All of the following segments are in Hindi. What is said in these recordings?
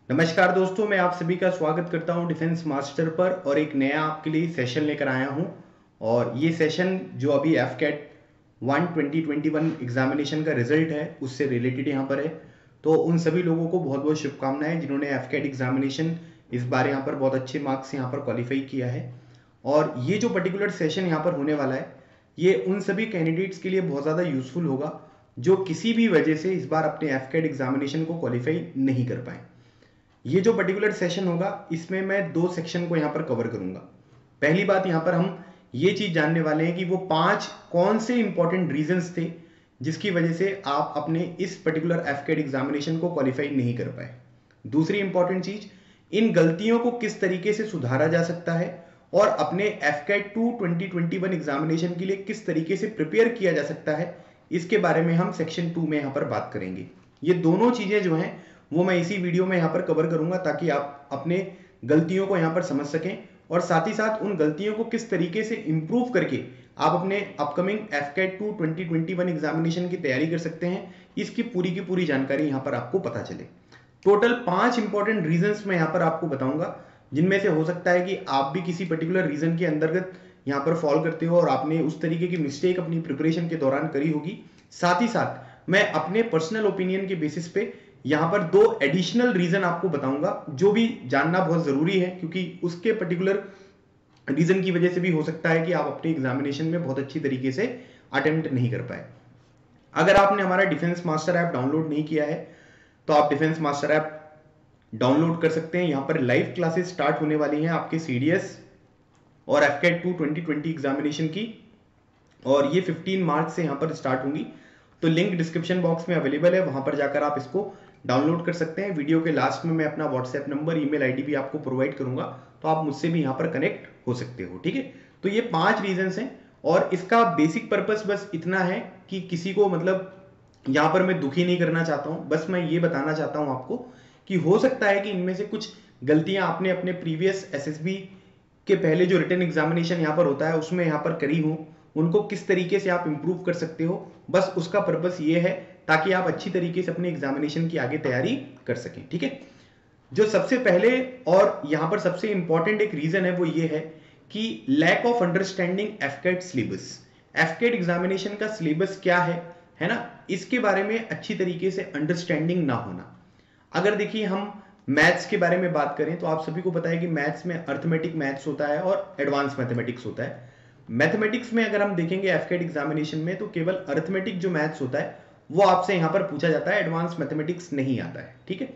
नमस्कार दोस्तों, मैं आप सभी का स्वागत करता हूं डिफेंस मास्टर पर और एक नया आपके लिए सेशन लेकर आया हूं। और ये सेशन जो अभी एफकेट 2021 एग्जामिनेशन का रिजल्ट है उससे रिलेटेड यहाँ पर है। तो उन सभी लोगों को बहुत बहुत शुभकामनाएं जिन्होंने एफकेट एग्जामिनेशन इस बार यहाँ पर बहुत अच्छे मार्क्स यहाँ पर क्वालिफाई किया है। और ये जो पर्टिकुलर सेशन यहाँ पर होने वाला है ये उन सभी कैंडिडेट्स के लिए बहुत ज़्यादा यूजफुल होगा जो किसी भी वजह से इस बार अपने एफकेट एग्जामिनेशन को क्वालिफाई नहीं कर पाए। ये जो पर्टिकुलर सेशन होगा इसमें मैं दो सेक्शन को यहां पर कवर करूंगा। पहली बात यहां पर हम ये चीज जानने वाले हैं कि वो 5 कौन से इंपॉर्टेंट रीजंस थे जिसकी वजह से आप अपने इस पर्टिकुलर एफकेट एग्जामिनेशन को क्वालिफाई नहीं कर पाए। दूसरी इंपॉर्टेंट चीज, इन गलतियों को किस तरीके से सुधारा जा सकता है और अपने एफकेट 2 2021 एग्जामिनेशन के लिए किस तरीके से प्रिपेयर किया जा सकता है, इसके बारे में हम सेक्शन 2 में यहां पर बात करेंगे। ये दोनों चीजें जो हैं वो मैं इसी वीडियो में यहाँ पर कवर करूंगा ताकि आप अपने गलतियों को यहाँ पर समझ सकें और साथ ही साथ उन गलतियों को किस तरीके से इंप्रूव करके आप अपने अपकमिंग एफकेट 2 2021 एग्जामिनेशन की तैयारी कर सकते हैं, इसकी पूरी की पूरी जानकारी यहाँ पर आपको पता चले। टोटल 5 इंपॉर्टेंट रीजंस मैं यहाँ पर आपको बताऊंगा जिनमें से हो सकता है कि आप भी किसी पर्टिकुलर रीजन के अंतर्गत यहाँ पर फॉल करते हो और आपने उस तरीके की मिस्टेक अपनी प्रिपरेशन के दौरान करी होगी। साथ ही साथ मैं अपने पर्सनल ओपिनियन के बेसिस पे यहां पर दो एडिशनल रीजन आपको बताऊंगा जो भी जानना बहुत जरूरी है, क्योंकि उसके पर्टिकुलर रीजन की वजह से भी हो सकता है कि आप अपने एग्जामिनेशन में बहुत अच्छी तरीके से अटेम्प्ट नहीं कर पाए। अगर आपने हमारा डिफेंस मास्टर ऐप डाउनलोड नहीं किया है तो आप डिफेंस मास्टर ऐप डाउनलोड कर सकते हैं। यहां पर लाइव क्लासेस स्टार्ट होने वाली हैं आपके सीडीएस और एफकेट 2 2020 एग्जामिनेशन की, और ये 15 मार्च से यहां पर स्टार्ट होंगी। तो लिंक डिस्क्रिप्शन बॉक्स में अवेलेबल है, वहां पर जाकर आप इसको डाउनलोड कर सकते हैं। वीडियो के लास्ट में मैं अपना व्हाट्सएप नंबर, ईमेल आईडी भी आपको प्रोवाइड करूंगा, तो आप मुझसे भी यहां पर कनेक्ट हो सकते हो। ठीक है, तो ये 5 रीजंस हैं और इसका बेसिक पर्पस बस इतना है कि किसी को मतलब यहां पर मैं दुखी नहीं करना चाहता हूं, बस मैं ये बताना चाहता हूं आपको कि हो सकता है कि इनमें से कुछ गलतियां आपने अपने प्रीवियस एसएसबी के पहले जो रिटन एग्जामिनेशन यहां पर होता है उसमें यहां पर करी हो, उनको किस तरीके से आप इंप्रूव कर सकते हो, बस उसका पर्पस ये है ताकि आप अच्छी तरीके से अपने एग्जामिनेशन की आगे तैयारी कर सकें। ठीक है, जो सबसे पहले और यहां पर सबसे इंपॉर्टेंट एक रीजन है वो ये है कि lack of understanding AFCAT syllabus. AFCAT examination का सिलेबस क्या है ना, इसके बारे में अच्छी तरीके से अंडरस्टैंडिंग ना होना। अगर देखिए हम मैथ्स के बारे में बात करें तो आप सभी को पता है कि मैथ्स में अर्थमेटिक मैथ्स होता है और एडवांस मैथमेटिक्स होता है। मैथमेटिक्स में अगर हम देखेंगे एफकेट एग्जामिनेशन में तो केवल अर्थमेटिक जो मैथ्स होता है वो आपसे यहां पर पूछा जाता है, एडवांस मैथमेटिक्स नहीं आता है। ठीक है,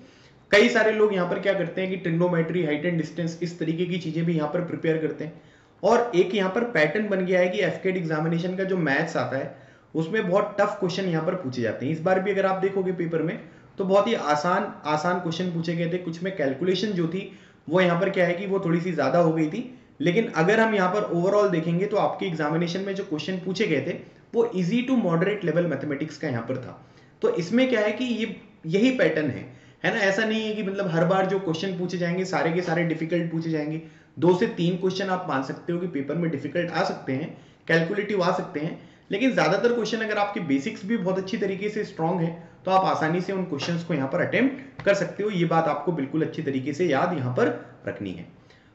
कई सारे लोग यहां पर क्या करते हैं कि ट्रिग्नोमेट्री, हाइट एंड डिस्टेंस, इस तरीके की चीजें भी यहां पर प्रिपेयर करते हैं। और एक यहां पर पैटर्न बन गया है कि एफकेट एग्जामिनेशन का जो मैथ्स आता है उसमें बहुत टफ क्वेश्चन यहां पर पूछे जाते हैं। इस बार भी अगर आप देखोगे पेपर में तो बहुत ही आसान आसान क्वेश्चन पूछे गए थे। कुछ में कैलकुलेशन जो थी वो यहां पर क्या है कि वो थोड़ी सी ज्यादा हो गई थी, लेकिन अगर हम यहां पर ओवरऑल देखेंगे तो आपके एग्जामिनेशन में जो क्वेश्चन पूछे गए थे वो easy to moderate level mathematics का यहां पर था। तो इसमें क्या है कि ये यही पैटर्न है ना। ऐसा नहीं है कि मतलब हर बार जो क्वेश्चन पूछे जाएंगे सारे के सारे डिफिकल्ट पूछे जाएंगे। 2 से 3 क्वेश्चन आप मान सकते हो कि पेपर में डिफिकल्ट आ सकते हैं, कैलकुलेटिव आ सकते हैं, लेकिन ज्यादातर क्वेश्चन अगर आपके बेसिक्स भी बहुत अच्छी तरीके से स्ट्रांग है तो आप आसानी से उन क्वेश्चंस को यहां पर अटेम्प्ट कर सकते हो। ये बात आपको बिल्कुल अच्छी तरीके से याद यहां पर रखनी है।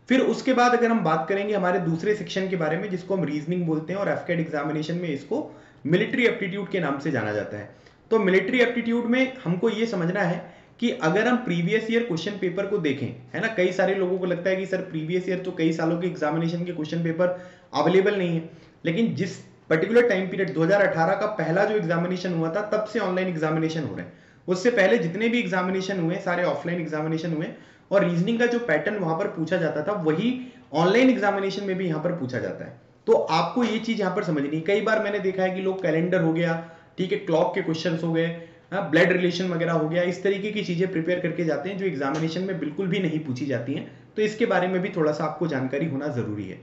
फिर उसके बाद अगर हम बात करेंगे हमारे दूसरे सेक्शन के बारे में जिसको हम रीजनिंग बोलते हैं और एफकेट एग्जामिनेशन में इसको मिलिट्री एप्टीट्यूड के नाम से जाना जाता है। तो मिलिट्री एप्टीट्यूड में हमको ये समझना है कि अगर हम प्रीवियस ईयर क्वेश्चन पेपर को देखें, है ना, कई सारे लोगों को लगता है कि सर प्रीवियस ईयर तो कई सालों के एग्जामिनेशन के क्वेश्चन पेपर अवेलेबल नहीं है, लेकिन जिस पर्टिकुलर टाइम पीरियड 2018 का पहला जो एग्जामिनेशन हुआ था तब से ऑनलाइन एग्जामिनेशन हो रहे हैं। उससे पहले जितने भी एग्जामिनेशन हुए सारे ऑफलाइन एग्जामिनेशन हुए और रीजनिंग का जो पैटर्न वहां पर पूछा जाता था वही ऑनलाइन एग्जामिनेशन में भी यहां पर पूछा जाता है। तो आपको ये चीज यहां पर समझनी है। कई बार मैंने देखा है कि लोग कैलेंडर हो गया, ठीक है, क्लॉक के क्वेश्चंस हो गए, ब्लड रिलेशन वगैरह हो गया, इस तरीके की चीजें प्रिपेयर करके जाते हैं जो एग्जामिनेशन में बिल्कुल भी नहीं पूछी जाती हैं। तो इसके बारे में भी थोड़ा सा आपको जानकारी होना जरूरी है।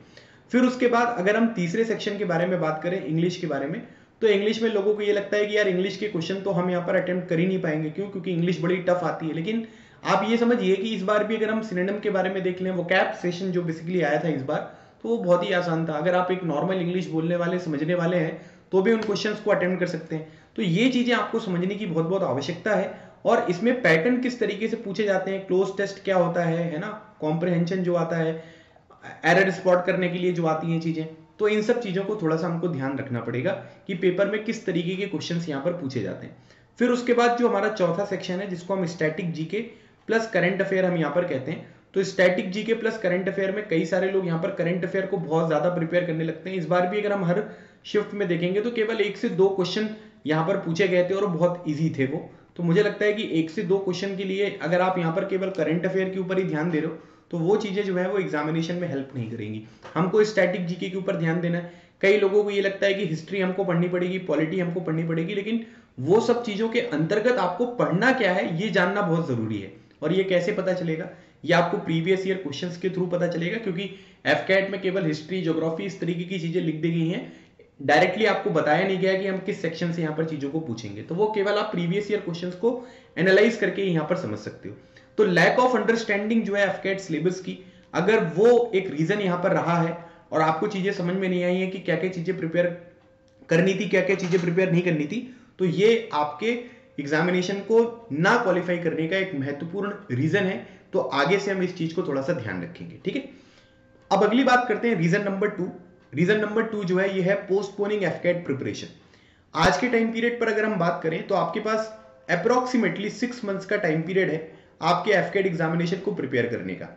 फिर उसके बाद अगर हम तीसरे सेक्शन के बारे में बात करें, इंग्लिश के बारे में, तो इंग्लिश में लोगों को ये लगता है कि यार इंग्लिश के क्वेश्चन तो हम यहाँ पर अटेम्प्ट कर ही नहीं पाएंगे। क्यों? क्योंकि इंग्लिश बड़ी टफ आती है। लेकिन आप ये समझिए कि इस बार भी अगर हम सिनोनिम के बारे में देख लें, वो कैप सेशन जो बेसिकली आया था इस बार, तो वो बहुत ही आसान था। अगर आप एक नॉर्मल इंग्लिश बोलने वाले, समझने वाले हैं तो भी उन क्वेश्चंस को अटेम्प्ट कर सकते हैं। तो ये चीजें आपको समझने की बहुत बहुत आवश्यकता है और इसमें पैटर्न किस तरीके से पूछे जाते हैं, क्लोज टेस्ट क्या होता है ना, कॉम्प्रिहेंशन जो आता है, एरर स्पॉट करने के लिए जो आती हैं चीजें, तो इन सब चीजों को थोड़ा सा हमको ध्यान रखना पड़ेगा कि पेपर में किस तरीके के क्वेश्चंस यहाँ पर पूछे जाते हैं। फिर उसके बाद जो हमारा चौथा सेक्शन है जिसको हम static GK plus current affair हम यहाँ पर कहते हैं, तो static GK plus current affair में कई सारे लोग यहाँ पर करंट अफेयर को बहुत ज्यादा प्रिपेयर करने लगते हैं। इस बार भी अगर हम हर शिफ्ट में देखेंगे तो केवल 1 से 2 क्वेश्चन यहाँ पर पूछे गए थे और बहुत ईजी थे वो। तो मुझे लगता है कि 1 से 2 क्वेश्चन के लिए अगर आप यहाँ पर केवल करंट अफेयर के ऊपर ही ध्यान दे रहे हो तो वो चीजें जो है वो एग्जामिनेशन में हेल्प नहीं करेंगी। हमको स्टैटिक जीके के ऊपर ध्यान देना है। कई लोगों को ये लगता है कि हिस्ट्री हमको पढ़नी पड़ेगी, पॉलिटी हमको पढ़नी पड़ेगी, लेकिन वो सब चीजों के अंतर्गत आपको पढ़ना क्या है ये जानना बहुत जरूरी है। और ये कैसे पता चलेगा, ये आपको प्रीवियस ईयर क्वेश्चंस के थ्रू पता चलेगा, क्योंकि एफकेट में केवल हिस्ट्री, ज्योग्राफी इस तरीके की चीजें लिख दी गई हैं, डायरेक्टली आपको बताया नहीं गया कि हम किस सेक्शन से यहाँ पर चीजों को पूछेंगे। तो वो केवल आप प्रीवियस ईयर क्वेश्चंस को एनालाइज करके यहाँ पर समझ सकते हो। तो लैक ऑफ अंडरस्टैंडिंग जो है एफकेट सिलेबस की, अगर वो एक रीजन यहाँ पर रहा है और आपको चीजें समझ में नहीं आई है कि क्या क्या चीजें प्रिपेयर करनी थी, क्या क्या चीजें प्रिपेयर नहीं करनी थी, तो ये आपके एग्जामिनेशन को ना क्वालिफाई करने का एक महत्वपूर्ण रीजन है। तो आगे से हम इस चीज को थोड़ा सा ध्यान रखेंगे, ठीक है। अब अगली बात करते हैं रीजन नंबर 2। रीजन नंबर 2 जो है ये है पोस्टपोनिंग एफकेट प्रिपरेशन। आज के टाइम पीरियड पर अगर हम बात करें तो आपके पास अप्रोक्सीमेटली 6 मंथ्स का टाइम पीरियड है आपके एफकेट एग्जामिनेशन को प्रिपेयर करने का।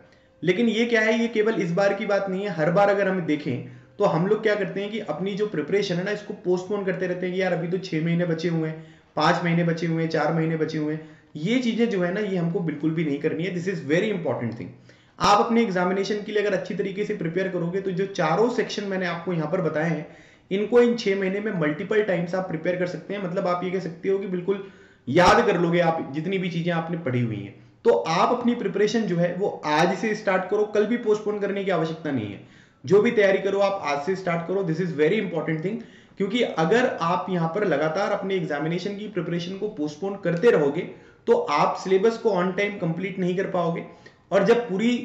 लेकिन ये क्या है, ये केवल इस बार की बात नहीं है, हर बार अगर हम देखें तो हम लोग क्या करते हैं कि अपनी जो प्रिपरेशन है ना इसको पोस्टपोन करते रहते हैं कि यार अभी तो 6 महीने बचे हुए हैं, 5 महीने बचे हुए हैं, 4 महीने बचे हुए हैं। ये चीजें जो है ना ये हमको बिल्कुल भी नहीं करनी है। This is very important thing. आप अपने एग्जामिनेशन के लिए अगर अच्छी तरीके से प्रिपेयर करोगे तो जो चारों सेक्शन मैंने आपको यहाँ पर बताए हैं इनको इन 6 महीने में मल्टीपल टाइम्स आप प्रिपेयर कर सकते हैं। मतलब आप ये कह सकते हो कि बिल्कुल याद कर लोगे आप जितनी भी चीजें आपने पढ़ी हुई हैं। तो आप अपनी प्रिपरेशन जो है वो आज से स्टार्ट करो, कल भी पोस्टपोन करने की आवश्यकता नहीं है। जो भी तैयारी करो आप आज से स्टार्ट करो। This is very important thing, क्योंकि अगर आप यहां पर लगातार अपने एग्जामिनेशन की प्रिपरेशन को पोस्टपोन करते रहोगे तो आप सिलेबस को ऑन टाइम कंप्लीट नहीं कर पाओगे। और जब पूरी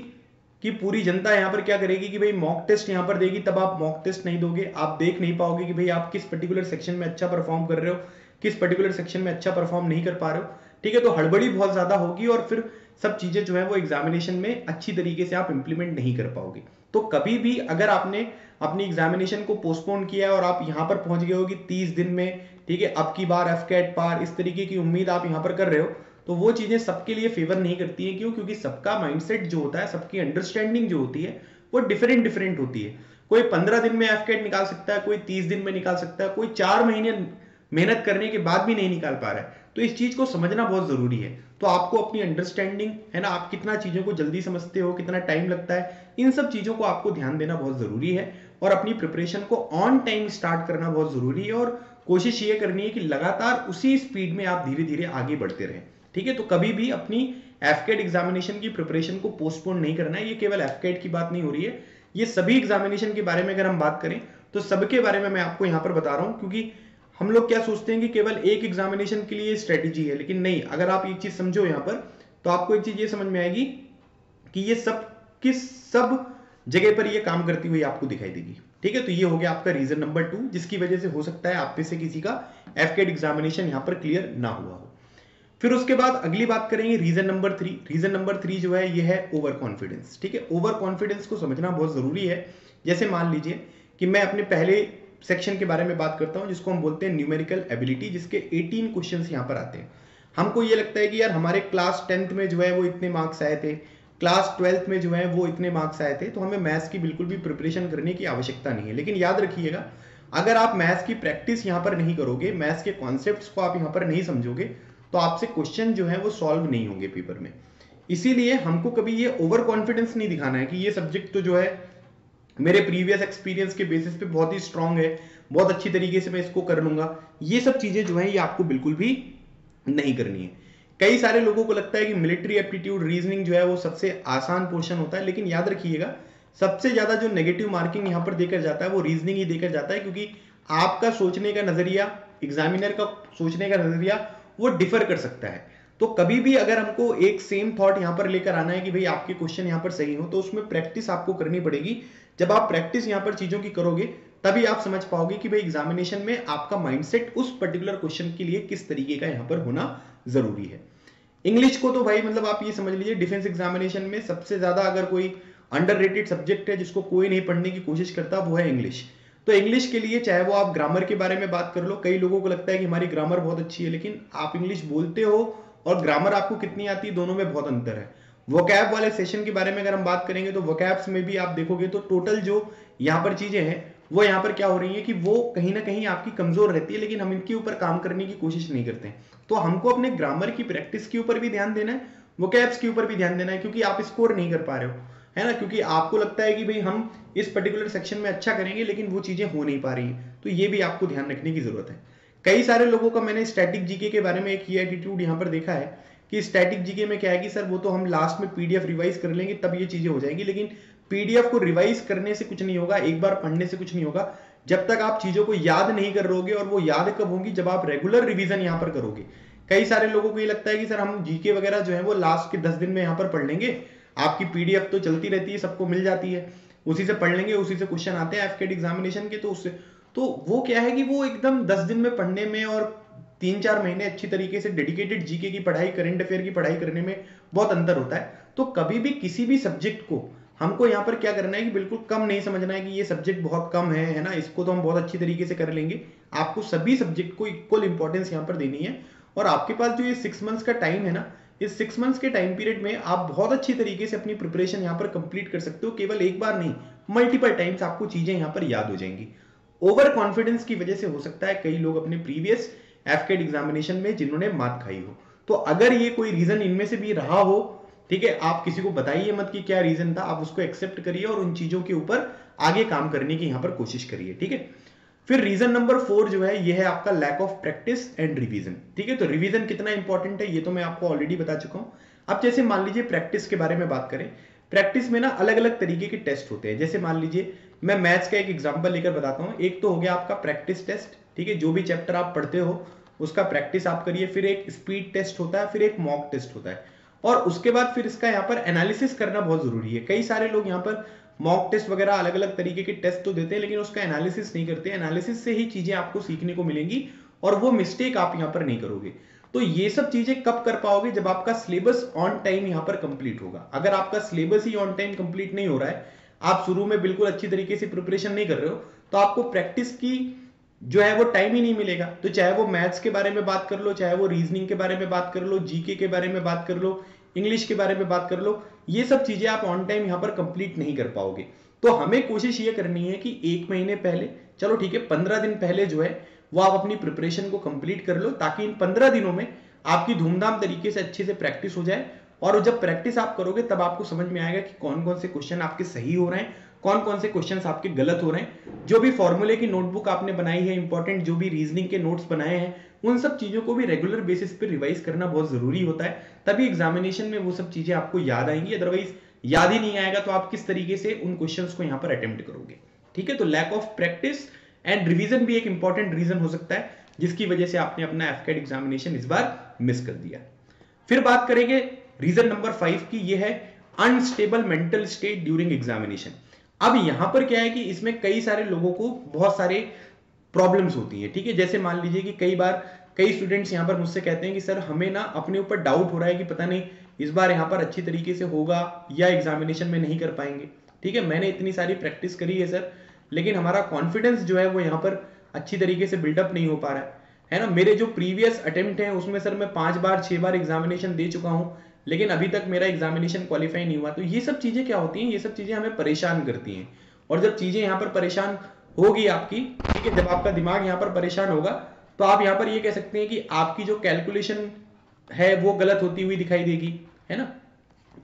की पूरी जनता यहां पर क्या करेगी कि भाई मॉक टेस्ट यहां पर देगी, तब आप मॉक टेस्ट नहीं दोगे, आप देख नहीं पाओगे कि भाई आप किस पर्टिकुलर सेक्शन में अच्छा परफॉर्म कर रहे हो, किस पर्टिकुलर सेक्शन में अच्छा परफॉर्म नहीं कर पा रहे हो, ठीक है। तो हड़बड़ी बहुत ज्यादा होगी और फिर सब चीजें जो है वो एग्जामिनेशन में अच्छी तरीके से आप इंप्लीमेंट नहीं कर पाओगे। तो कभी भी अगर आपने अपनी एग्जामिनेशन को पोस्टपोन किया है और आप यहां पर पहुंच गए हो कि 30 दिन में, ठीक है, अब की बार एफकेट पार, इस तरीके की उम्मीद आप यहां पर कर रहे हो, तो वो चीजें सबके लिए फेवर नहीं करती है। क्यों? क्योंकि सबका माइंडसेट जो होता है, सबकी अंडरस्टैंडिंग जो होती है वो डिफरेंट होती है। कोई 15 दिन में एफकेट निकाल सकता है, कोई 30 दिन में निकाल सकता है, कोई 4 महीने मेहनत करने के बाद भी नहीं निकाल पा रहा है। तो इस चीज को समझना बहुत जरूरी है। तो आपको अपनी अंडरस्टैंडिंग है ना, आप कितना चीजों को जल्दी समझते हो, कितना टाइम लगता है, इन सब चीजों को आपको ध्यान देना बहुत जरूरी है। और अपनी प्रिपरेशन को ऑन टाइम स्टार्ट करना बहुत जरूरी है और कोशिश ये करनी है कि लगातार उसी स्पीड में आप धीरे धीरे आगे बढ़ते रहें, ठीक है। तो कभी भी अपनी एफकेट एग्जामिनेशन की प्रिपरेशन को पोस्टपोन नहीं करना है। ये केवल एफकेट की बात नहीं हो रही है, ये सभी एग्जामिनेशन के बारे में अगर हम बात करें तो सबके बारे में मैं आपको यहां पर बता रहा हूं। क्योंकि हम लोग क्या सोचते हैं कि केवल एक एग्जामिनेशन के लिए स्ट्रेटेजी है, लेकिन नहीं। अगर आप एक चीज समझो यहां पर तो आपको एक चीज ये समझ में आएगी कि ये सब किस सब जगह पर ये काम करती हुई आपको दिखाई देगी, ठीक है। तो ये हो गया आपका रीजन नंबर 2, जिसकी वजह से हो सकता है आप में से किसी का एफकेट एग्जामिनेशन यहां पर क्लियर ना हुआ हो। फिर उसके बाद अगली बात करेंगे रीजन नंबर 3। रीजन नंबर 3 जो है ये है ओवर कॉन्फिडेंस, ठीक है। ओवर कॉन्फिडेंस को समझना बहुत जरूरी है। जैसे मान लीजिए कि मैं अपने पहले सेक्शन के बारे में बात करता हूं जिसको हम बोलते हैं न्यूमेरिकल एबिलिटी, जिसके 18 क्वेश्चंस यहां पर आते हैं। हमको ये लगता है कि यार हमारे क्लास 10th में जो है वो इतने मार्क्स आए थे, क्लास 12th में जो है वो इतने मार्क्स आए थे, तो हमें मैथ्स की बिल्कुल भी प्रिपरेशन करने की आवश्यकता नहीं है। लेकिन याद रखिएगा, अगर आप मैथ्स की प्रैक्टिस यहां पर नहीं करोगे, मैथ्स के कॉन्सेप्ट्स को आप यहां पर नहीं समझोगे, तो आपसे क्वेश्चन जो है वो सॉल्व नहीं होंगे पेपर में। इसीलिए हमको कभी ये ओवर कॉन्फिडेंस नहीं दिखाना है कि ये सब्जेक्ट तो जो है मेरे प्रीवियस एक्सपीरियंस के बेसिस पे बहुत ही स्ट्रांग है, बहुत अच्छी तरीके से मैं इसको कर लूंगा। ये सब चीजें जो है ये आपको बिल्कुल भी नहीं करनी है। कई सारे लोगों को लगता है कि मिलिट्री एप्टीट्यूड रीजनिंग जो है वो सबसे आसान पोर्शन होता है, लेकिन याद रखिएगा सबसे ज्यादा जो नेगेटिव मार्किंग यहां पर देकर जाता है वो रीजनिंग ही देकर जाता है, क्योंकि आपका सोचने का नजरिया, एग्जामिनर का सोचने का नजरिया वो डिफर कर सकता है। तो कभी भी अगर हमको एक सेम थॉट यहां पर लेकर आना है कि भाई आपके क्वेश्चन यहां पर सही हो, तो उसमें प्रैक्टिस आपको करनी पड़ेगी। जब आप प्रैक्टिस यहां पर चीजों की करोगे तभी आप समझ पाओगे कि भाई एग्जामिनेशन में आपका माइंडसेट उस पर्टिकुलर क्वेश्चन के लिए किस तरीके का यहां पर होना जरूरी है। इंग्लिश को तो भाई मतलब आप ये समझ लीजिए डिफेंस एग्जामिनेशन में सबसे ज्यादा अगर कोई अंडररेटेड सब्जेक्ट है जिसको कोई नहीं पढ़ने की कोशिश करता वो है इंग्लिश। तो इंग्लिश के लिए चाहे वो आप ग्रामर के बारे में बात कर लो, कई लोगों को लगता है कि हमारी ग्रामर बहुत अच्छी है, लेकिन आप इंग्लिश बोलते हो और ग्रामर आपको कितनी आती है, दोनों में बहुत अंतर है। वोकैब वाले सेशन के बारे में अगर हम बात करेंगे तो वोकैब्स में भी आप देखोगे तो टोटल जो यहाँ पर चीजें हैं वो यहाँ पर क्या हो रही है कि वो कहीं ना कहीं आपकी कमजोर रहती है, लेकिन हम इनके ऊपर काम करने की कोशिश नहीं करते। तो हमको अपने ग्रामर की प्रैक्टिस के ऊपर भी ध्यान देना है, वोकैब्स के ऊपर भी ध्यान देना है, क्योंकि आप स्कोर नहीं कर पा रहे हो, है ना, क्योंकि आपको लगता है कि भाई हम इस पर्टिकुलर सेक्शन में अच्छा करेंगे लेकिन वो चीजें हो नहीं पा रही है। तो ये भी आपको ध्यान रखने की जरूरत है। कई सारे लोगों का मैंने स्टैटिक जीके के बारे में एक ये एटीट्यूड यहाँ पर देखा है कि स्टैटिक जीके में क्या है कि सर वो तो हम लास्ट में पीडीएफ रिवाइज कर लेंगे तब ये चीजें हो जाएंगी, लेकिन पीडीएफ को रिवाइज करने से कुछ नहीं होगा, एक बार पढ़ने से कुछ नहीं होगा, जब तक आप चीजों को याद नहीं कर रहोगे। और वो याद कब होंगी, जब आप रेगुलर रिवीजन यहाँ पर करोगे। कई सारे लोगों को ये लगता है कि सर हम जीके वगैरह जो है वो लास्ट के 10 दिन में यहाँ पर पढ़ लेंगे, आपकी पीडीएफ तो चलती रहती है, सबको मिल जाती है, उसी से पढ़ लेंगे, उसी से क्वेश्चन आते हैं एफकेट एग्जामिनेशन के, तो उससे तो वो क्या है कि वो एकदम 10 दिन में पढ़ने में और 3-4 महीने अच्छी तरीके से डेडिकेटेड जीके की पढ़ाई, करंट अफेयर की पढ़ाई करने में बहुत अंतर होता है। तो कभी भी किसी भी सब्जेक्ट को हमको यहाँ पर क्या करना है कि बिल्कुल कम नहीं समझना है कि ये सब्जेक्ट बहुत कम है ना, इसको तो हम बहुत अच्छी तरीके से कर लेंगे। आपको सभी सब्जेक्ट को इक्वल इंपॉर्टेंस यहाँ पर देनी है। और आपके पास जो ये 6 मंथ्स का टाइम है ना, इस 6 मंथ्स के टाइम पीरियड में आप बहुत अच्छी तरीके से अपनी प्रिपरेशन यहाँ पर कंप्लीट कर सकते हो। केवल एक बार नहीं, मल्टीपल टाइम्स आपको चीजें यहाँ पर याद हो जाएंगी। ओवर कॉन्फिडेंस की वजह से हो सकता है कई लोग अपने प्रीवियस एफकेट एग्जामिनेशन में जिन्होंने मात खाई हो। तो अगर ये कोई रीजन इनमें से भी रहा हो, ठीक है, आप किसी को बताइए मत कि क्या रीजन था, आप उसको एक्सेप्ट करिए और उन चीजों के ऊपर आगे काम करने की यहाँ पर कोशिश करिए, ठीक है। फिर रीजन नंबर 4 जो है ये है आपका lack of practice and revision, ठीक है। तो रिवीजन कितना इंपॉर्टेंट है ये तो मैं आपको ऑलरेडी बता चुका हूं। अब जैसे मान लीजिए प्रैक्टिस के बारे में बात करें, प्रैक्टिस में ना अलग अलग तरीके के टेस्ट होते हैं। जैसे मान लीजिए मैं मैथ्स का एक एग्जांपल लेकर बताता हूं। एक तो हो गया आपका प्रैक्टिस टेस्ट, ठीक है, जो भी चैप्टर आप पढ़ते हो उसका प्रैक्टिस आप करिए। फिर एक स्पीड टेस्ट होता है, फिर एक मॉक टेस्ट होता है, और उसके बाद फिर इसका यहाँ पर एनालिसिस करना बहुत जरूरी है। कई सारे लोग यहाँ पर मॉक टेस्ट वगैरह अलग अलग तरीके के टेस्ट तो देते हैं लेकिन उसका एनालिसिस नहीं करते। एनालिसिस से ही चीजें आपको सीखने को मिलेंगी और वो मिस्टेक आप यहाँ पर नहीं करोगे। तो ये सब चीजें कब कर पाओगे, जब आपका सिलेबस ऑन टाइम यहाँ पर कंप्लीट होगा। अगर आपका syllabus he on time complete नहीं हो रहा है, आप शुरू में बिल्कुल अच्छी तरीके से प्रिपरेशन नहीं कर रहे हो, तो आपको प्रैक्टिस की जो है वो टाइम ही नहीं मिलेगा। तो चाहे वो मैथ्स के बारे में बात कर लो, चाहे वो रीजनिंग के बारे में बात कर लो, जीके के बारे में बात कर लो, इंग्लिश के बारे में बात कर लो, ये सब चीजें आप ऑन टाइम यहाँ पर कंप्लीट नहीं कर पाओगे। तो हमें कोशिश ये करनी है कि 1 महीने पहले, चलो ठीक है 15 दिन पहले जो है वो आप अपनी प्रिपरेशन को कंप्लीट कर लो, ताकि इन 15 दिनों में आपकी धूमधाम तरीके से अच्छे से प्रैक्टिस हो जाए। और जब प्रैक्टिस आप करोगे तब आपको समझ में आएगा कि कौन कौन से क्वेश्चन आपके सही हो रहे हैं, कौन कौन से क्वेश्चन आपके गलत हो रहे हैं। जो भी फॉर्मूले की नोटबुक आपने बनाई है, इंपॉर्टेंट जो भी रीजनिंग के नोट्स बनाए हैं, उन सब चीजों को भी रेगुलर बेसिस पे रिवाइज करना बहुत जरूरी होता है। तभी एग्जामिनेशन में वो सब चीजें आपको याद आएंगी। अदरवाइज याद ही नहीं आएगा तो आप किस तरीके से उन क्वेश्चंस को यहाँ पर अटेम्प्ट करोगे, ठीक है। तो lack of practice and revision भी एक इंपॉर्टेंट रीजन हो सकता है जिसकी वजह से आपने अपना एफकेट एग्जामिनेशन इस बार मिस कर दिया। फिर बात करेंगे रीजन नंबर 5 की, ये है unstable mental state during examination. अब यहां पर क्या है कि इसमें कई सारे लोगों को बहुत सारे प्रॉब्लम्स होती है, ठीक है। जैसे मान लीजिए कि कई बार कई स्टूडेंट्स यहां पर मुझसे कहते हैं कि सर हमें ना अपने ऊपर डाउट हो रहा है कि पता नहीं इस बार यहां पर अच्छी तरीके से होगा या एग्जामिनेशन में नहीं कर पाएंगे, ठीक है। मैंने इतनी सारी प्रैक्टिस करी है सर, लेकिन हमारा कॉन्फिडेंस जो है वो यहाँ पर अच्छी तरीके से बिल्डअप नहीं हो पा रहा है ना। मेरे जो प्रीवियस अटेम्प्ट है उसमें सर मैं 5 बार 6 बार एग्जामिनेशन दे चुका हूं, लेकिन अभी तक मेरा एग्जामिनेशन क्वालिफाई नहीं हुआ। तो ये सब चीजें क्या होती हैं, ये सब चीजें हमें परेशान करती हैं। और जब चीजें यहाँ पर परेशान होगी आपकी, ठीक है, जब आपका दिमाग यहाँ पर परेशान होगा तो आप यहाँ पर ये कह सकते हैं कि आपकी जो कैलकुलेशन है वो गलत होती हुई दिखाई देगी, है ना।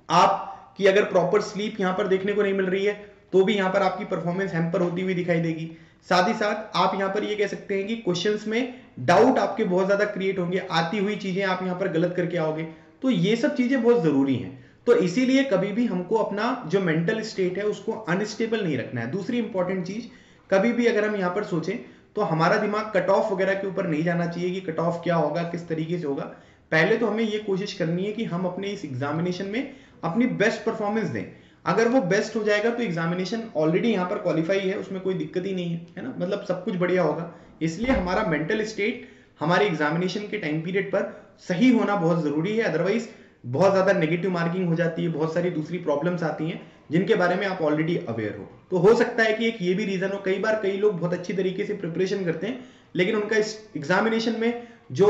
आपकी अगर प्रॉपर स्लीप यहाँ पर देखने को नहीं मिल रही है तो भी यहाँ पर आपकी परफॉर्मेंस हैम्पर होती हुई दिखाई देगी। साथ ही साथ आप यहाँ पर ये कह सकते हैं कि क्वेश्चंस में डाउट आपके बहुत ज्यादा क्रिएट होंगे, आती हुई चीजें आप यहाँ पर गलत करके आओगे। तो ये सब चीजें बहुत जरूरी हैं। तो इसीलिए कभी भी हमको अपना जो मेंटल स्टेट है उसको अनस्टेबल नहीं रखना है। दूसरी इंपॉर्टेंट चीज, कभी भी अगर हम यहाँ पर सोचें तो हमारा दिमाग कट ऑफ वगैरह के ऊपर नहीं जाना चाहिए कि कट ऑफ क्या होगा, किस तरीके से होगा। पहले तो हमें ये कोशिश करनी है कि हम अपने इस एग्जामिनेशन में अपनी बेस्ट परफॉर्मेंस दें। अगर वो बेस्ट हो जाएगा तो एग्जामिनेशन ऑलरेडी यहाँ पर क्वालिफाई है, उसमें कोई दिक्कत ही नहीं है ना, मतलब सब कुछ बढ़िया होगा। इसलिए हमारा मेंटल स्टेट हमारे एग्जामिनेशन के टाइम पीरियड पर सही होना बहुत जरूरी है, अदरवाइज बहुत ज्यादा नेगेटिव मार्किंग हो जाती है, बहुत सारी दूसरी प्रॉब्लम्स आती हैं जिनके बारे में आप ऑलरेडी अवेयर हो। तो हो सकता है कि एक ये भी रीजन हो, कई बार कई लोग बहुत अच्छी तरीके से प्रिपरेशन करते हैं लेकिन उनका इस एग्जामिनेशन में जो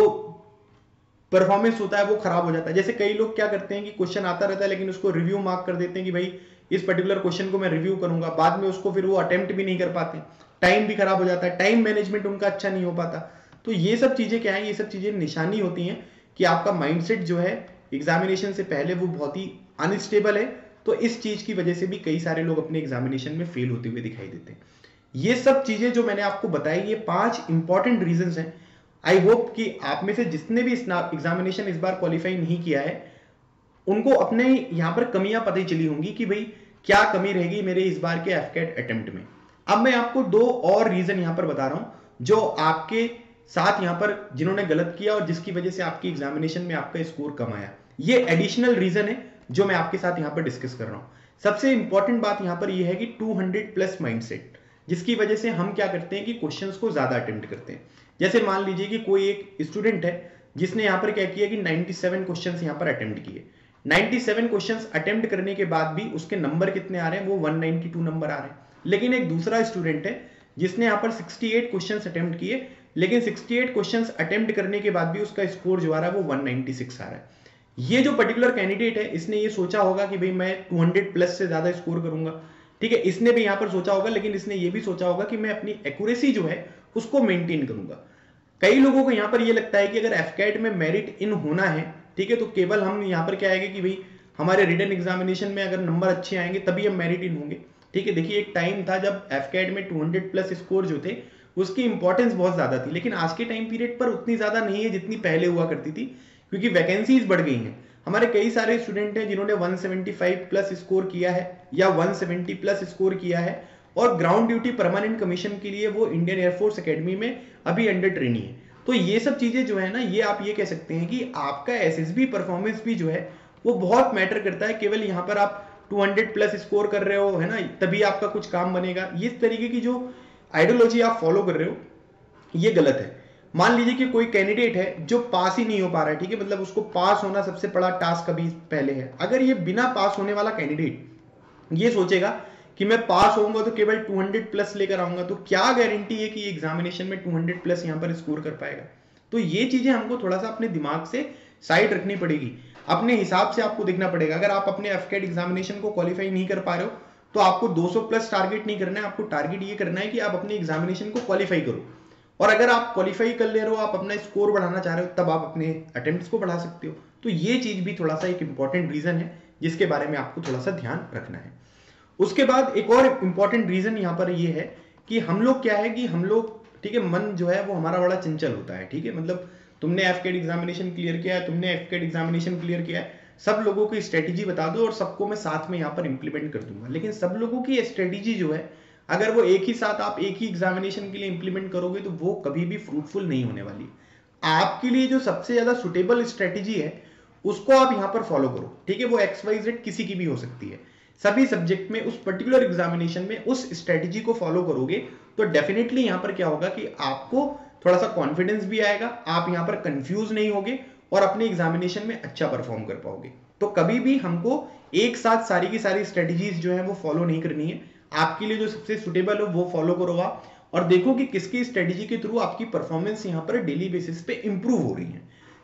परफॉर्मेंस होता है वो खराब हो जाता है। जैसे कई लोग क्या करते हैं कि क्वेश्चन आता रहता है लेकिन उसको रिव्यू मार्क कर देते हैं कि भाई इस पर्टिकुलर क्वेश्चन को मैं रिव्यू करूंगा, बाद में उसको फिर वो अटेम्प्ट भी नहीं कर पाते, टाइम भी खराब हो जाता है, टाइम मैनेजमेंट उनका अच्छा नहीं हो पाता। तो ये सब चीजें क्या है, ये सब चीजें निशानी होती हैं कि आपका माइंडसेट जो है एग्जामिनेशन से पहले वो बहुत ही अनस्टेबल है। तो इस चीज की वजह से भी कई सारे लोग अपने एग्जामिनेशन में फेल होते हुए दिखाई देते हैं। ये सब चीजें जो मैंने आपको बताई, ये 5 इंपॉर्टेंट रीजंस हैं। आई होप कि आप में से जिसने भी एग्जामिनेशन इस बार क्वालिफाई नहीं किया है उनको अपने यहां पर कमियां पता ही चली होंगी कि भाई क्या कमी रहेगी मेरे इस बार के एफकेट अटेम्प्ट में। अब मैं आपको 2 और रीजन यहां पर बता रहा हूं जो आपके साथ यहां पर जिन्होंने गलत किया और जिसकी वजह से आपकी एग्जामिनेशन में आपका स्कोर कम आया, ये एडिशनल रीजन है जो मैं आपके साथ यहां पर डिस्कस कर रहा हूं। सबसे इंपॉर्टेंट बात यहां पर यह है कि 200+ माइंडसेट, जिसकी वजह से हम क्या करते हैं कि क्वेश्चंस को ज्यादा अटेम्प्ट करते हैं। जैसे मान लीजिए कि कोई एक स्टूडेंट है जिसने यहां पर क्या किया कि 97 क्वेश्चंस यहां पर अटेम्प्ट किए। 97 क्वेश्चंस अटेम्प्ट करने के बाद भी उसके नंबर कितने आ रहे हैं, वो 192 नंबर आ रहे हैं। लेकिन एक दूसरा स्टूडेंट है जिसने यहां पर 68 क्वेश्चंस अटेम्प्ट किए, लेकिन 68 क्वेश्चंस अटेम्प्ट करने के बाद भी उसका स्कोर जो आ रहा है वो 196 आ रहा है। ये जो पर्टिकुलर कैंडिडेट है इसने ये सोचा होगा कि भाई मैं 200+ से ज्यादा स्कोर करूंगा, ठीक है, इसने भी यहां पर सोचा होगा, लेकिन इसने ये भी सोचा होगा कि मैं अपनी एक्यूरेसी जो है उसको मेंटेन करूंगा। कई लोगों को यहां पर ये लगता है कि अगर एफकेट में मेरिट इन होना है, ठीक है, तो केवल हम यहां पर क्या आएगा कि भाई हमारे रिटन एग्जामिनेशन में अगर नंबर अच्छे आएंगे तभी हम मेरिट इन होंगे। ठीक है, देखिए एक टाइम था जब एफकेट में 200+ स्कोर जो थे उसकी इंपॉर्टेंस बहुत ज्यादा थी, लेकिन आज के टाइम पीरियड पर उतनी ज्यादा नहीं है जितनी पहले हुआ करती थी, क्योंकि वैकेंसीज बढ़ गई हैं। हमारे कई सारे स्टूडेंट हैं जिन्होंने 175+ स्कोर किया है या 170+ स्कोर किया है और ग्राउंड ड्यूटी परमानेंट कमीशन के लिए वो इंडियन एयरफोर्स एकेडमी में अभी अंडर ट्रेनिंग है। तो ये सब चीजें जो है ना, ये आप ये कह सकते हैं कि आपका एसएसबी परफॉर्मेंस भी जो है वो बहुत मैटर करता है। केवल यहां पर आप 200+ स्कोर कर रहे हो, है ना, तभी आपका कुछ काम बनेगा, ये तरीके की जो आइडियोलॉजी आप फॉलो कर रहे हो ये गलत है। मान लीजिए कि कोई कैंडिडेट है जो पास ही नहीं हो पा रहा है, ठीक है, मतलब उसको पास होना सबसे बड़ा टास्क अभी पहले है। अगर ये बिना पास होने वाला कैंडिडेट ये सोचेगा कि मैं पास होऊंगा तो केवल 200+ लेकर आऊंगा, तो क्या गारंटी है कि एग्जामिनेशन में 200+ यहां पर स्कोर कर पाएगा। तो ये चीजें हमको थोड़ा सा अपने दिमाग से साइड रखनी पड़ेगी, अपने हिसाब से आपको देखना पड़ेगा। अगर आप अपने एफकेट एग्जामिनेशन को क्वालिफाई नहीं कर पा रहे हो तो आपको 200+ टारगेट नहीं करना है, आपको टारगेट ये करना है कि आप अपने एग्जामिनेशन को क्वालिफाई करो। और अगर आप क्वालिफाई कर ले रहे हो, आप अपना स्कोर बढ़ाना चाह रहे हो, तब आप अपने अटेम्प्ट्स को बढ़ा सकते हो। तो ये चीज भी थोड़ा सा एक इंपॉर्टेंट रीजन है जिसके बारे में आपको थोड़ा सा ध्यान रखना है। उसके बाद एक और इंपॉर्टेंट रीजन यहां पर ये है कि हम लोग क्या है कि हम लोग, ठीक है, मन जो है वो हमारा बड़ा चंचल होता है। ठीक है, मतलब तुमने एफकेट एग्जामिनेशन क्लियर किया है, तुमने एफकेट एग्जामिनेशन क्लियर किया है, सब लोगों की स्ट्रेटेजी बता दो और सबको मैं साथ में यहां पर इंप्लीमेंट कर दूंगा। लेकिन सब लोगों की स्ट्रेटेजी जो है अगर वो एक ही साथ आप एक ही एग्जामिनेशन के लिए इंप्लीमेंट करोगे तो वो कभी भी फ्रूटफुल नहीं होने वाली। आपके लिए जो सबसे ज्यादा सुटेबल स्ट्रेटेजी है उसको आप यहां पर फॉलो करो। ठीक है, वो XYZ किसी की भी हो सकती है। सभी सब्जेक्ट में उस पर्टिकुलर एग्जामिनेशन में उस स्ट्रेटेजी को फॉलो करोगे तो डेफिनेटली यहां पर क्या होगा कि आपको थोड़ा सा कॉन्फिडेंस भी आएगा, आप यहां पर कंफ्यूज नहीं होगे और अपने एग्जामिनेशन में अच्छा परफॉर्म कर पाओगे। तो कभी भी हमको एक साथ सारी की सारी स्ट्रेटेजीज जो है वो फॉलो नहीं करनी है। आपके लिए जो सबसे सुटेबल हो वो फॉलो करो आप, और देखो कि किसकी स्ट्रेटेजी के थ्रू आपकी परफॉर्मेंस यहां पर डेली बेसिस पे इंप्रूव हो रही है।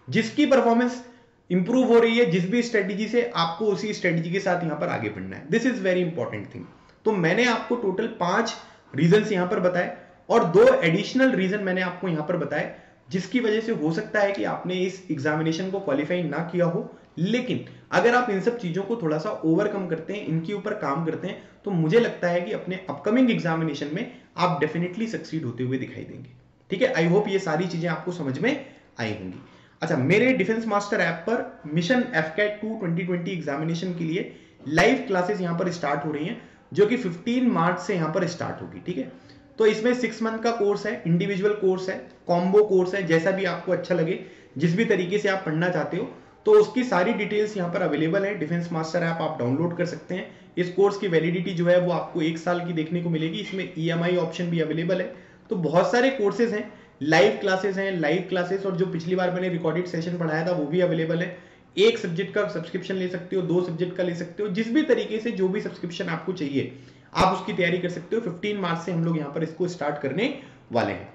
जिसकी परफॉर्मेंस इंप्रूव हो रही है जिस भी स्ट्रेटेजी से, आपको उसी स्ट्रेटेजी के साथ यहां पर आगे बढ़ना है। This is very important thing. तो मैंने आपको टोटल 5 रीजन यहां पर बताए और 2 एडिशनल रीजन मैंने आपको यहां पर बताए जिसकी वजह से हो सकता है कि आपने इस एग्जामिनेशन को क्वालिफाई ना किया हो। लेकिन अगर आप इन सब चीजों को थोड़ा सा ओवरकम करते हैं, इनके ऊपर काम करते हैं, तो मुझे लगता है कि अपने अपकमिंग एग्जामिनेशन में आप डेफिनेटली सक्सीड होते हुए दिखाई देंगे। ठीक है, आई होप ये सारी चीजें आपको समझ में आई होंगी। अच्छा, मेरे डिफेंस मास्टर ऐप पर मिशन एफकेट 2 2020 एग्जामिनेशन के लिए लाइव क्लासेस यहां पर स्टार्ट हो रही हैं जो कि 15 मार्च से यहां पर स्टार्ट होगी। ठीक है, तो इसमें 6 मंथ का कोर्स है, इंडिविजुअल कोर्स है, कॉम्बो कोर्स है, जैसा भी आपको अच्छा लगे, जिस भी तरीके से आप पढ़ना चाहते हो, तो उसकी सारी डिटेल्स यहां पर अवेलेबल है। डिफेंस मास्टर ऐप आप डाउनलोड कर सकते हैं। इस कोर्स की वैलिडिटी जो है वो आपको 1 साल की देखने को मिलेगी। इसमें EMI ऑप्शन भी अवेलेबल है। तो बहुत सारे कोर्सेज हैं लाइव क्लासेस हैं, लाइव क्लासेस और जो पिछली बार मैंने रिकॉर्डेड सेशन पढ़ाया था वो भी अवेलेबल है। एक सब्जेक्ट का सब्सक्रिप्शन ले सकते हो, 2 सब्जेक्ट का ले सकते हो, जिस भी तरीके से जो भी सब्सक्रिप्शन आपको चाहिए आप उसकी तैयारी कर सकते हो। 15 मार्च से हम लोग यहाँ पर इसको स्टार्ट करने वाले हैं।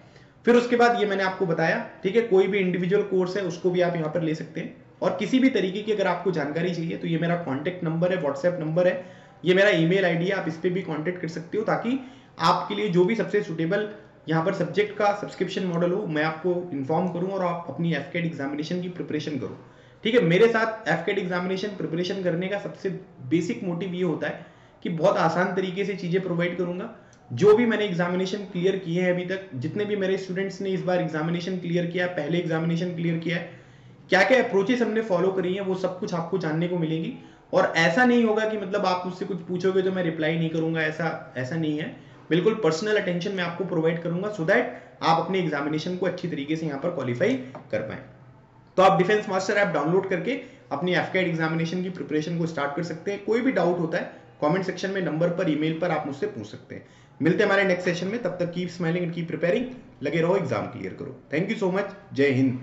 फिर उसके बाद ये मैंने आपको बताया, ठीक है, कोई भी इंडिविजुअल कोर्स है उसको भी आप यहाँ पर ले सकते हैं। और किसी भी तरीके की अगर आपको जानकारी चाहिए तो ये मेरा कॉन्टैक्ट नंबर है, व्हाट्सएप नंबर है, ये मेरा ईमेल आईडी है, आप इस पर भी कॉन्टैक्ट कर सकते हो, ताकि आपके लिए जो भी सबसे सुटेबल यहाँ पर सब्जेक्ट का सब्सक्रिप्शन मॉडल हो मैं आपको इन्फॉर्म करूँ और आप अपनी एफकेट एग्जामिनेशन की प्रिपरेशन करो। ठीक है, मेरे साथ एफकेट एग्जामिनेशन प्रिपरेशन करने का सबसे बेसिक मोटिव ये होता है कि बहुत आसान तरीके से चीजें प्रोवाइड करूंगा। जो भी मैंने एग्जामिनेशन क्लियर किए हैं अभी तक, जितने भी मेरे स्टूडेंट्स ने इस बार एग्जामिनेशन क्लियर किया, पहले एग्जामिनेशन क्लियर किया है, क्या क्या अप्रोचेस हमने फॉलो करी हैं, वो सब कुछ आपको जानने को मिलेगी। और ऐसा नहीं होगा कि मतलब आप मुझसे कुछ पूछोगे तो मैं रिप्लाई नहीं करूंगा, ऐसा नहीं है। बिल्कुल पर्सनल अटेंशन मैं आपको प्रोवाइड करूंगा सो दैट आप अपने एग्जामिनेशन को अच्छी तरीके से यहाँ पर क्वालिफाई कर पाए। तो आप डिफेंस मास्टर ऐप डाउनलोड करके अपनी एफकेट एग्जामिनेशन की प्रिपरेशन को स्टार्ट कर सकते हैं। कोई भी डाउट होता है कमेंट सेक्शन में नंबर पर, ईमेल पर आप मुझसे पूछ सकते हैं। मिलते हैं हमारे नेक्स्ट सेशन में, तब तक keep smiling and keep preparing. लगे रहो, एग्जाम क्लियर करो। थैंक यू सो मच, जय हिंद।